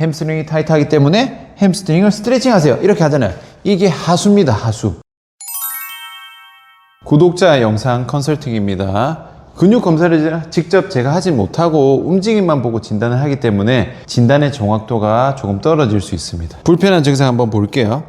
햄스트링이 타이트하기 때문에 햄스트링을 스트레칭 하세요. 이렇게 하잖아요. 이게 하수입니다. 하수. 구독자 영상 컨설팅입니다. 근육 검사를 직접 제가 하지 못하고 움직임만 보고 진단을 하기 때문에 진단의 정확도가 조금 떨어질 수 있습니다. 불편한 증상 한번 볼게요.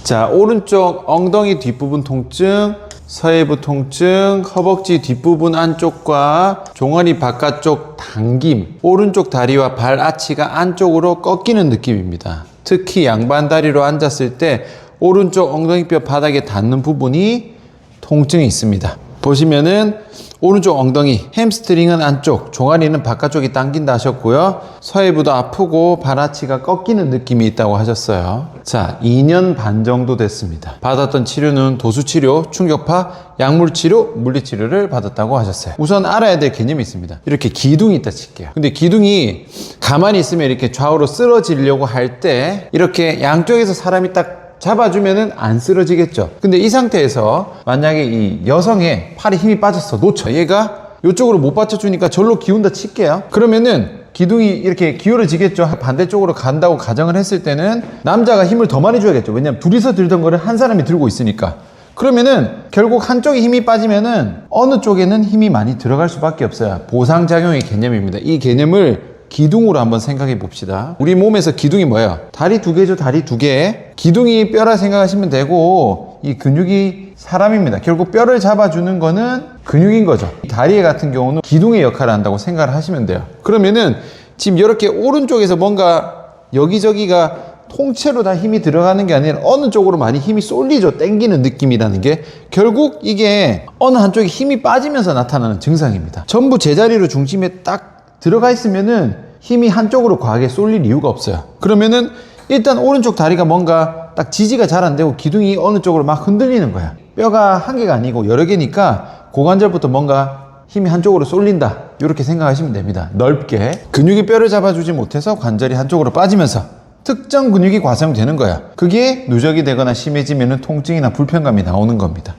자, 오른쪽 엉덩이 뒷부분 통증, 서해부 통증, 허벅지 뒷부분 안쪽과 종아리 바깥쪽 당김, 오른쪽 다리와 발 아치가 안쪽으로 꺾이는 느낌입니다. 특히 양반 다리로 앉았을 때 오른쪽 엉덩이뼈 바닥에 닿는 부분이 통증이 있습니다. 보시면은 오른쪽 엉덩이, 햄스트링은 안쪽, 종아리는 바깥쪽이 당긴다 하셨고요. 서해부도 아프고 발아치가 꺾이는 느낌이 있다고 하셨어요. 자, 2년 반 정도 됐습니다. 받았던 치료는 도수치료, 충격파, 약물치료, 물리치료를 받았다고 하셨어요. 우선 알아야 될 개념이 있습니다. 이렇게 기둥이 있다 칠게요. 근데 기둥이 가만히 있으면 이렇게 좌우로 쓰러지려고 할 때 이렇게 양쪽에서 사람이 딱 잡아주면은 안 쓰러지겠죠. 근데 이 상태에서 만약에 이 여성의 팔에 힘이 빠졌어. 놓쳐. 얘가 이쪽으로 못 받쳐주니까 절로 기운다 칠게요. 그러면은 기둥이 이렇게 기울어지겠죠. 반대쪽으로 간다고 가정을 했을 때는 남자가 힘을 더 많이 줘야겠죠. 왜냐면 둘이서 들던 거를 한 사람이 들고 있으니까. 그러면은 결국 한쪽에 힘이 빠지면은 어느 쪽에는 힘이 많이 들어갈 수밖에 없어요. 보상작용의 개념입니다. 이 개념을 기둥으로 한번 생각해 봅시다. 우리 몸에서 기둥이 뭐예요? 다리 두 개죠. 다리 두 개. 기둥이 뼈라 생각하시면 되고 이 근육이 사람입니다. 결국 뼈를 잡아주는 거는 근육인 거죠. 다리 같은 경우는 기둥의 역할을 한다고 생각을 하시면 돼요. 그러면은 지금 이렇게 오른쪽에서 뭔가 여기저기가 통째로 다 힘이 들어가는 게 아니라 어느 쪽으로 많이 힘이 쏠리죠. 땡기는 느낌이라는 게 결국 이게 어느 한쪽에 힘이 빠지면서 나타나는 증상입니다. 전부 제자리로 중심에 딱 들어가 있으면은 힘이 한쪽으로 과하게 쏠릴 이유가 없어요. 그러면은 일단 오른쪽 다리가 뭔가 딱 지지가 잘 안 되고 기둥이 어느 쪽으로 막 흔들리는 거야. 뼈가 한 개가 아니고 여러 개니까 고관절부터 뭔가 힘이 한쪽으로 쏠린다. 이렇게 생각하시면 됩니다. 넓게. 근육이 뼈를 잡아주지 못해서 관절이 한쪽으로 빠지면서 특정 근육이 과사용되는 거야. 그게 누적이 되거나 심해지면은 통증이나 불편감이 나오는 겁니다.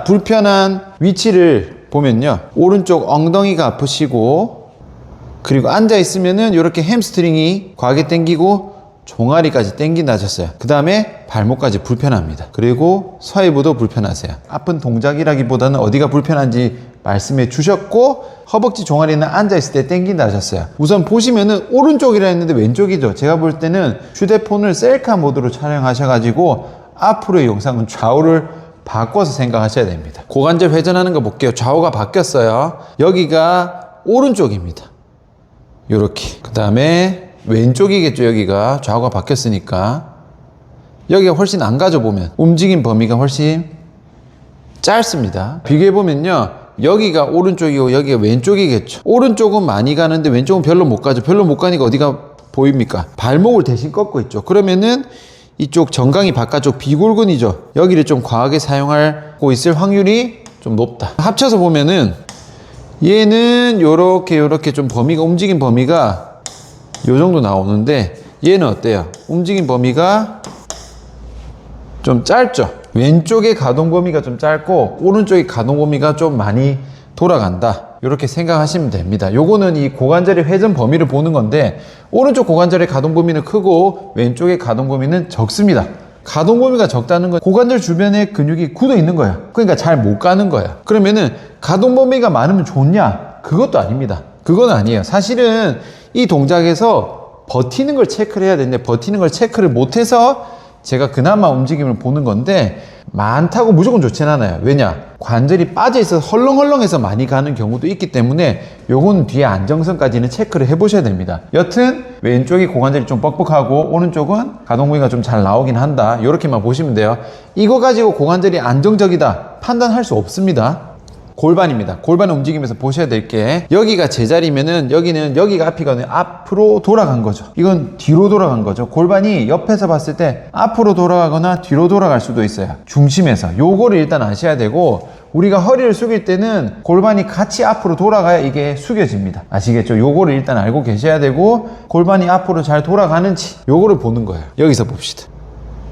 불편한 위치를 보면요. 오른쪽 엉덩이가 아프시고 그리고 앉아 있으면은 이렇게 햄스트링이 과하게 당기고 종아리까지 당긴다 하셨어요. 그 다음에 발목까지 불편합니다. 그리고 서해부도 불편하세요. 아픈 동작이라기보다는 어디가 불편한지 말씀해 주셨고 허벅지 종아리는 앉아 있을 때 당긴다 하셨어요. 우선 보시면은 오른쪽이라 했는데 왼쪽이죠. 제가 볼 때는 휴대폰을 셀카 모드로 촬영하셔가지고 앞으로의 영상은 좌우를 바꿔서 생각하셔야 됩니다. 고관절 회전하는 거 볼게요. 좌우가 바뀌었어요. 여기가 오른쪽입니다. 요렇게. 그 다음에 왼쪽이겠죠. 여기가 좌우가 바뀌었으니까 여기가 훨씬 안 가져 보면 움직임 범위가 훨씬 짧습니다. 비교해 보면요. 여기가 오른쪽이고 여기가 왼쪽이겠죠. 오른쪽은 많이 가는데 왼쪽은 별로 못 가죠. 별로 못 가니까 어디가 보입니까? 발목을 대신 꺾고 있죠. 그러면은 이쪽 정강이 바깥쪽 비골근이죠. 여기를 좀 과하게 사용하고 있을 확률이 좀 높다. 합쳐서 보면은 얘는 요렇게 좀 범위가 움직임 범위가 요 정도 나오는데 얘는 어때요? 움직임 범위가 좀 짧죠? 왼쪽의 가동 범위가 좀 짧고 오른쪽의 가동 범위가 좀 많이 돌아간다. 이렇게 생각하시면 됩니다. 요거는 이 고관절의 회전 범위를 보는 건데 오른쪽 고관절의 가동 범위는 크고 왼쪽의 가동 범위는 적습니다. 가동 범위가 적다는 건 고관절 주변에 근육이 굳어 있는 거야. 그러니까 잘 못 가는 거야. 그러면은 가동 범위가 많으면 좋냐? 그것도 아닙니다. 그건 아니에요. 사실은 이 동작에서 버티는 걸 체크를 해야 되는데 버티는 걸 체크를 못해서 제가 그나마 움직임을 보는 건데 많다고 무조건 좋진 않아요. 왜냐? 관절이 빠져 있어서 헐렁헐렁해서 많이 가는 경우도 있기 때문에 요건 뒤에 안정성까지는 체크를 해보셔야 됩니다. 여튼 왼쪽이 고관절이 좀 뻑뻑하고 오른쪽은 가동 범위가 좀 잘 나오긴 한다. 이렇게만 보시면 돼요. 이거 가지고 고관절이 안정적이다 판단할 수 없습니다. 골반입니다. 골반을 움직이면서 보셔야 될 게 여기가 제자리면은 여기는 여기가 앞이거든요. 앞으로 돌아간 거죠. 이건 뒤로 돌아간 거죠. 골반이 옆에서 봤을 때 앞으로 돌아가거나 뒤로 돌아갈 수도 있어요. 중심에서 요거를 일단 아셔야 되고 우리가 허리를 숙일 때는 골반이 같이 앞으로 돌아가야 이게 숙여집니다. 아시겠죠? 요거를 일단 알고 계셔야 되고 골반이 앞으로 잘 돌아가는지 요거를 보는 거예요. 여기서 봅시다.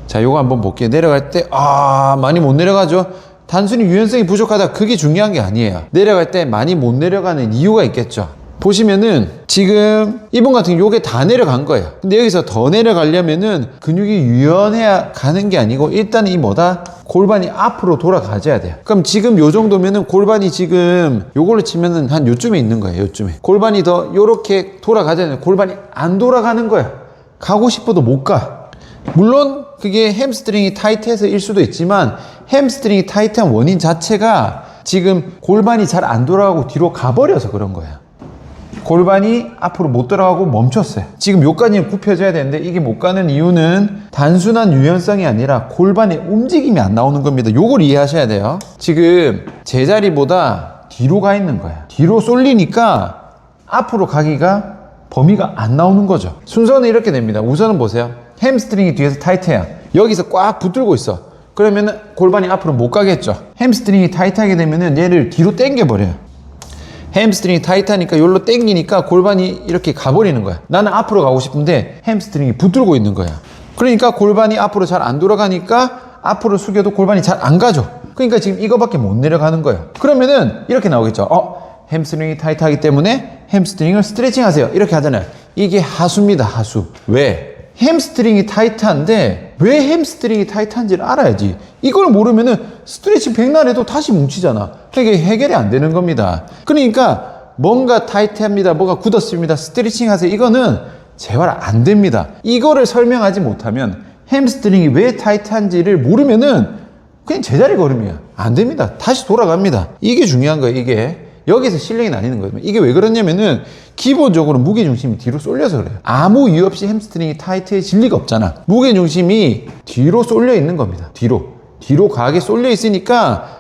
자, 요거 한번 볼게요. 내려갈 때 많이 못 내려가죠. 단순히 유연성이 부족하다 그게 중요한 게 아니에요. 내려갈 때 많이 못 내려가는 이유가 있겠죠. 보시면은 지금 이분 같은 경우 요게 다 내려간 거예요. 근데 여기서 더 내려가려면은 근육이 유연해야 가는 게 아니고 일단 이 뭐다? 골반이 앞으로 돌아가져야 돼요. 그럼 지금 요 정도면은 골반이 지금 요걸로 치면은 한 요쯤에 있는 거예요. 요쯤에. 골반이 더 요렇게 돌아가져야 돼요. 골반이 안 돌아가는 거야. 가고 싶어도 못 가. 물론 그게 햄스트링이 타이트해서 일 수도 있지만 햄스트링이 타이트한 원인 자체가 지금 골반이 잘 안 돌아가고 뒤로 가버려서 그런 거야. 골반이 앞으로 못 돌아가고 멈췄어요. 지금 요까지는 굽혀져야 되는데 이게 못 가는 이유는 단순한 유연성이 아니라 골반의 움직임이 안 나오는 겁니다. 요걸 이해하셔야 돼요. 지금 제자리보다 뒤로 가 있는 거야. 뒤로 쏠리니까 앞으로 가기가 범위가 안 나오는 거죠. 순서는 이렇게 됩니다. 우선은 보세요. 햄스트링이 뒤에서 타이트해요. 여기서 꽉 붙들고 있어. 그러면 골반이 앞으로 못 가겠죠. 햄스트링이 타이트하게 되면 얘를 뒤로 당겨 버려요. 햄스트링이 타이트하니까 여기로 당기니까 골반이 이렇게 가버리는 거야. 나는 앞으로 가고 싶은데 햄스트링이 붙들고 있는 거야. 그러니까 골반이 앞으로 잘 안 돌아가니까 앞으로 숙여도 골반이 잘 안 가죠. 그러니까 지금 이거밖에 못 내려가는 거예요. 그러면은 이렇게 나오겠죠. 햄스트링이 타이트하기 때문에 햄스트링을 스트레칭 하세요. 이렇게 하잖아요. 이게 하수입니다. 하수. 왜? 햄스트링이 타이트한데 왜 햄스트링이 타이트한지를 알아야지. 이걸 모르면은 스트레칭 백날 해도 다시 뭉치잖아. 이게 해결이 안 되는 겁니다. 그러니까 뭔가 타이트합니다. 뭐가 굳었습니다. 스트레칭 하세요. 이거는 재활 안 됩니다. 이거를 설명하지 못하면 햄스트링이 왜 타이트한지를 모르면은 그냥 제자리 걸음이야. 안 됩니다. 다시 돌아갑니다. 이게 중요한 거예요. 이게. 여기서 실력이 나뉘는 거예요. 이게 왜 그러냐면은 기본적으로 무게중심이 뒤로 쏠려서 그래요. 아무 이유 없이 햄스트링이 타이트해질 리가 없잖아. 무게중심이 뒤로 쏠려 있는 겁니다. 뒤로 가게 쏠려 있으니까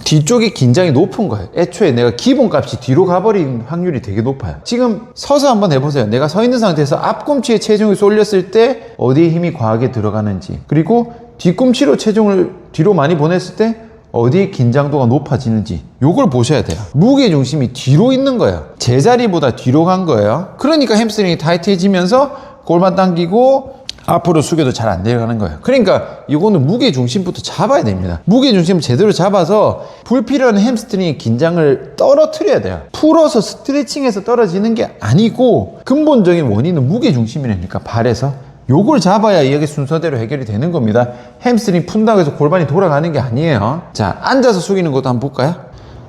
뒤쪽에 긴장이 높은 거예요. 애초에 내가 기본값이 뒤로 가버린 확률이 되게 높아요. 지금 서서 한번 해보세요. 내가 서 있는 상태에서 앞꿈치에 체중이 쏠렸을 때 어디에 힘이 과하게 들어가는지, 그리고 뒤꿈치로 체중을 뒤로 많이 보냈을 때 어디에 긴장도가 높아지는지 요걸 보셔야 돼요. 무게중심이 뒤로 있는 거예요. 제자리보다 뒤로 간 거예요. 그러니까 햄스트링이 타이트해지면서 골반 당기고 앞으로 숙여도 잘 안 내려가는 거예요. 그러니까 이거는 무게중심부터 잡아야 됩니다. 무게중심을 제대로 잡아서 불필요한 햄스트링의 긴장을 떨어뜨려야 돼요. 풀어서 스트레칭해서 떨어지는 게 아니고 근본적인 원인은 무게중심이라니까. 발에서 요걸 잡아야 이게 순서대로 해결이 되는 겁니다. 햄스트링 푼다고 해서 골반이 돌아가는 게 아니에요. 자, 앉아서 숙이는 것도 한번 볼까요?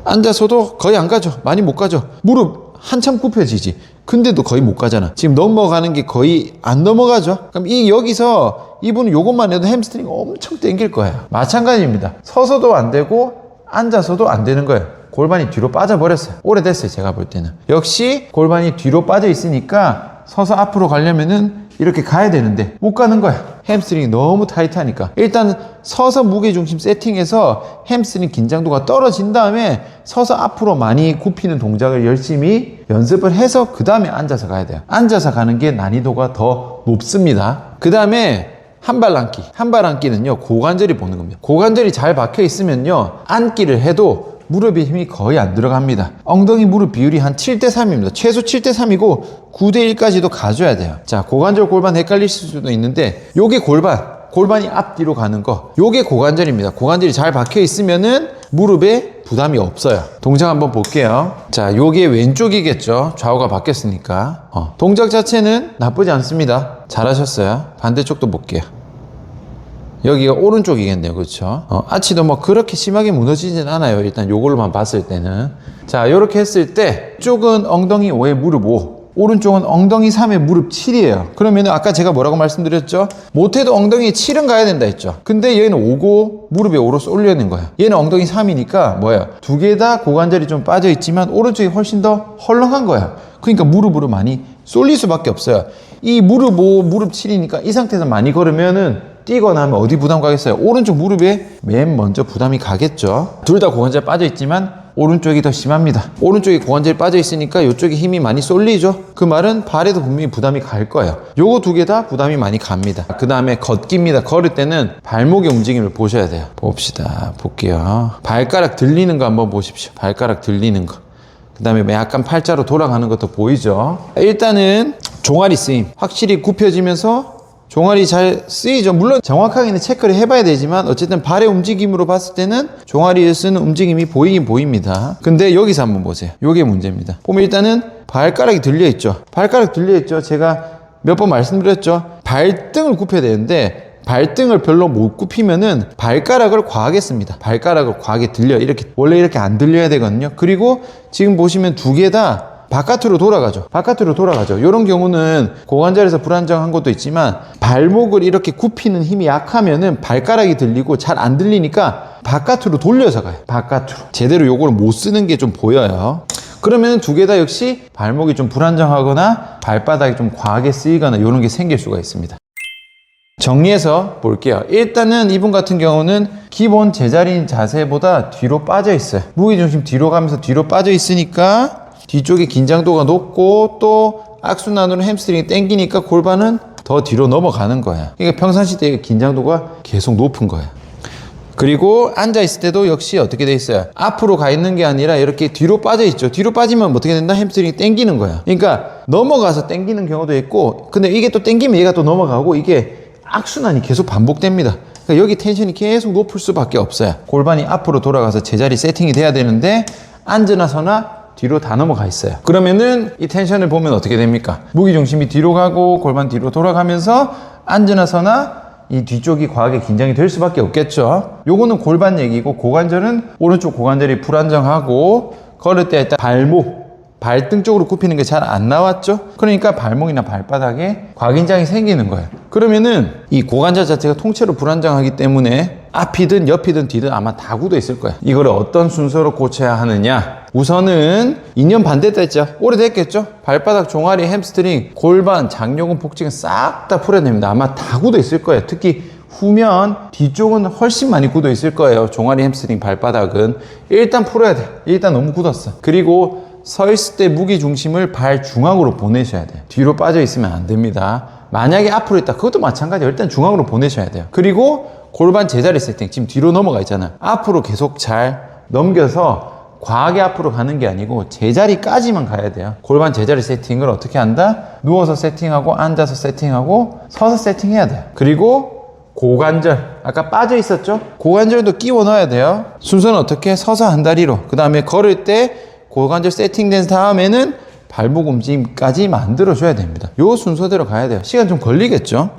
앉아서도 거의 안 가죠. 많이 못 가죠. 무릎 한참 굽혀지지. 근데도 거의 못 가잖아. 지금 넘어가는 게 거의 안 넘어가죠. 그럼 여기서 이분은 요것만 해도 햄스트링 엄청 당길 거예요. 마찬가지입니다. 서서도 안 되고 앉아서도 안 되는 거예요. 골반이 뒤로 빠져버렸어요. 오래됐어요. 제가 볼 때는. 역시 골반이 뒤로 빠져 있으니까 서서 앞으로 가려면은 이렇게 가야 되는데 못 가는 거야. 햄스트링이 너무 타이트하니까. 일단 서서 무게중심 세팅해서 햄스트링 긴장도가 떨어진 다음에 서서 앞으로 많이 굽히는 동작을 열심히 연습을 해서 그 다음에 앉아서 가야 돼요. 앉아서 가는 게 난이도가 더 높습니다. 그 다음에 한발 앉기. 한발 앉기는요, 고관절이 보는 겁니다. 고관절이 잘 박혀 있으면요, 앉기를 해도 무릎에 힘이 거의 안 들어갑니다. 엉덩이 무릎 비율이 한 7대3입니다. 최소 7대3이고 9대1까지도 가져야 돼요. 자, 고관절 골반 헷갈리실 수도 있는데 요게 골반이 앞뒤로 가는 거, 요게 고관절입니다. 고관절이 잘 박혀 있으면은 무릎에 부담이 없어요. 동작 한번 볼게요. 자, 요게 왼쪽이겠죠. 좌우가 바뀌었으니까. 동작 자체는 나쁘지 않습니다. 잘하셨어요. 반대쪽도 볼게요. 여기가 오른쪽이겠네요. 그렇죠? 아치도 뭐 그렇게 심하게 무너지진 않아요. 일단 요걸로만 봤을 때는. 자, 요렇게 했을 때 쪽은 엉덩이 5에 무릎 5, 오른쪽은 엉덩이 3에 무릎 7이에요. 그러면 아까 제가 뭐라고 말씀드렸죠? 못해도 엉덩이 7은 가야 된다 했죠. 근데 얘는 5고 무릎에 5로 쏠려 있는 거야. 얘는 엉덩이 3이니까 뭐예요? 두 개 다 고관절이 좀 빠져 있지만 오른쪽이 훨씬 더 헐렁한 거야. 그러니까 무릎으로 많이 쏠릴 수밖에 없어요. 이 무릎 5, 무릎 7이니까 이 상태에서 많이 걸으면은 뛰거나 하면 어디 부담 가겠어요? 오른쪽 무릎에 맨 먼저 부담이 가겠죠. 둘 다 고관절 빠져 있지만 오른쪽이 더 심합니다. 오른쪽이 고관절이 빠져 있으니까 이쪽에 힘이 많이 쏠리죠. 그 말은 발에도 분명히 부담이 갈 거예요. 요거 두 개 다 부담이 많이 갑니다. 그 다음에 걷기입니다. 걸을 때는 발목의 움직임을 보셔야 돼요. 봅시다. 볼게요. 발가락 들리는 거 한번 보십시오. 발가락 들리는 거. 그 다음에 약간 팔자로 돌아가는 것도 보이죠. 일단은 종아리 스윙 확실히 굽혀지면서 종아리 잘 쓰이죠. 물론 정확하게는 체크를 해봐야 되지만 어쨌든 발의 움직임으로 봤을 때는 종아리에 쓰는 움직임이 보이긴 보입니다. 근데 여기서 한번 보세요. 요게 문제입니다. 보면 일단은 발가락이 들려있죠. 발가락 들려있죠. 제가 몇 번 말씀드렸죠. 발등을 굽혀야 되는데 발등을 별로 못 굽히면은 발가락을 과하게 씁니다. 발가락을 과하게 들려요. 이렇게 원래 이렇게 안 들려야 되거든요. 그리고 지금 보시면 두 개 다 바깥으로 돌아가죠. 바깥으로 돌아가죠. 이런 경우는 고관절에서 불안정한 것도 있지만 발목을 이렇게 굽히는 힘이 약하면은 발가락이 들리고 잘 안 들리니까 바깥으로 돌려서 가요. 바깥으로. 제대로 요거를 못 쓰는 게 좀 보여요. 그러면 두 개 다 역시 발목이 좀 불안정하거나 발바닥이 좀 과하게 쓰이거나 이런 게 생길 수가 있습니다. 정리해서 볼게요. 일단은 이분 같은 경우는 기본 제자리인 자세보다 뒤로 빠져 있어요. 무게중심 뒤로 가면서 뒤로 빠져 있으니까 뒤쪽에 긴장도가 높고 또 악순환으로 햄스트링이 당기니까 골반은 더 뒤로 넘어가는 거야. 그러니까 평상시 때 긴장도가 계속 높은 거야. 그리고 앉아있을 때도 역시 어떻게 돼 있어요? 앞으로 가 있는 게 아니라 이렇게 뒤로 빠져 있죠. 뒤로 빠지면 어떻게 된다? 햄스트링이 당기는 거야. 그러니까 넘어가서 당기는 경우도 있고, 근데 이게 또 당기면 얘가 또 넘어가고, 이게 악순환이 계속 반복됩니다. 그러니까 여기 텐션이 계속 높을 수밖에 없어요. 골반이 앞으로 돌아가서 제자리 세팅이 돼야 되는데 앉으나 서나 뒤로 다 넘어가 있어요. 그러면은 이 텐션을 보면 어떻게 됩니까? 무게중심이 뒤로 가고 골반 뒤로 돌아가면서 앉으나 서나 이 뒤쪽이 과하게 긴장이 될 수밖에 없겠죠. 요거는 골반 얘기고, 고관절은 오른쪽 고관절이 불안정하고 걸을 때 일단 발등 쪽으로 굽히는 게 잘 안 나왔죠. 그러니까 발목이나 발바닥에 과긴장이 생기는 거예요. 그러면은 이 고관절 자체가 통째로 불안정하기 때문에 앞이든 옆이든 뒤든 아마 다 굳어 있을 거예요. 이거를 어떤 순서로 고쳐야 하느냐? 우선은 2년 반 됐다 했죠. 오래됐겠죠. 발바닥, 종아리, 햄스트링, 골반, 장요근, 복직은 싹 다 풀어냅니다. 아마 다 굳어 있을 거예요. 특히 후면 뒤쪽은 훨씬 많이 굳어 있을 거예요. 종아리, 햄스트링, 발바닥은 일단 풀어야 돼. 일단 너무 굳었어. 그리고 서 있을 때 무게 중심을 발 중앙으로 보내셔야 돼요. 뒤로 빠져 있으면 안 됩니다. 만약에 앞으로 있다, 그것도 마찬가지예요. 일단 중앙으로 보내셔야 돼요. 그리고 골반 제자리 세팅, 지금 뒤로 넘어가 있잖아요. 앞으로 계속 잘 넘겨서 과하게 앞으로 가는 게 아니고 제자리까지만 가야 돼요. 골반 제자리 세팅을 어떻게 한다? 누워서 세팅하고 앉아서 세팅하고 서서 세팅해야 돼요. 그리고 고관절, 아까 빠져 있었죠? 고관절도 끼워 넣어야 돼요. 순서는 어떻게? 서서 한 다리로. 그 다음에 걸을 때 고관절 세팅된 다음에는 발목 움직임까지 만들어줘야 됩니다. 요 순서대로 가야 돼요. 시간 좀 걸리겠죠?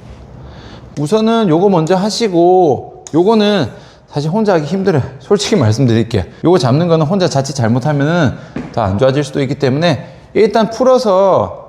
우선은 요거 먼저 하시고, 요거는 사실 혼자 하기 힘들어요. 솔직히 말씀드릴게요. 요거 잡는 거는 혼자 자칫 잘못하면은 더 안 좋아질 수도 있기 때문에 일단 풀어서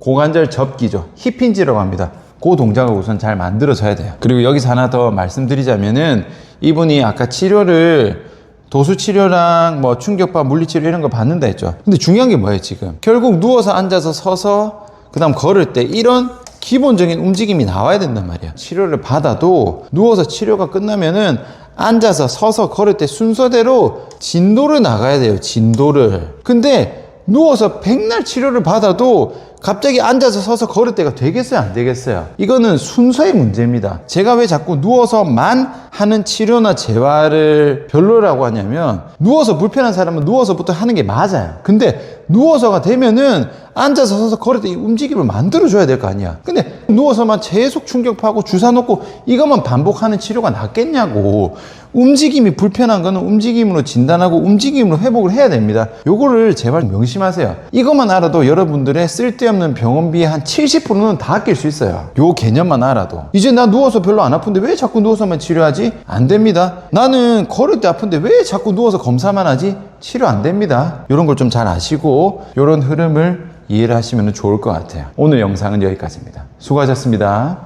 고관절 접기죠. 힙힌지라고 합니다. 그 동작을 우선 잘 만들어줘야 돼요. 그리고 여기서 하나 더 말씀드리자면은 이분이 아까 치료를 도수치료랑 뭐 충격파, 물리치료 이런 거 받는다 했죠. 근데 중요한 게 뭐예요, 지금? 결국 누워서 앉아서 서서 그 다음 걸을 때 이런 기본적인 움직임이 나와야 된단 말이야. 치료를 받아도 누워서 치료가 끝나면은 앉아서 서서 걸을 때 순서대로 진도를 나가야 돼요. 진도를. 근데 누워서 백날 치료를 받아도 갑자기 앉아서 서서 걸을 때가 되겠어요? 안 되겠어요? 이거는 순서의 문제입니다. 제가 왜 자꾸 누워서만 하는 치료나 재활을 별로라고 하냐면, 누워서 불편한 사람은 누워서부터 하는 게 맞아요. 근데 누워서가 되면은 앉아서 서서 걸을 때 이 움직임을 만들어줘야 될 거 아니야. 근데 누워서만 계속 충격파고 주사 놓고 이것만 반복하는 치료가 낫겠냐고. 움직임이 불편한 거는 움직임으로 진단하고 움직임으로 회복을 해야 됩니다. 요거를 제발 명심하세요. 이것만 알아도 여러분들의 쓸데없는 병원비의 한 70%는 다 아낄 수 있어요. 요 개념만 알아도. 이제 나 누워서 별로 안 아픈데 왜 자꾸 누워서만 치료하지? 안 됩니다. 나는 걸을 때 아픈데 왜 자꾸 누워서 검사만 하지? 치료 안 됩니다. 요런 걸 좀 잘 아시고 요런 흐름을 이해를 하시면 좋을 것 같아요. 오늘 영상은 여기까지입니다. 수고하셨습니다.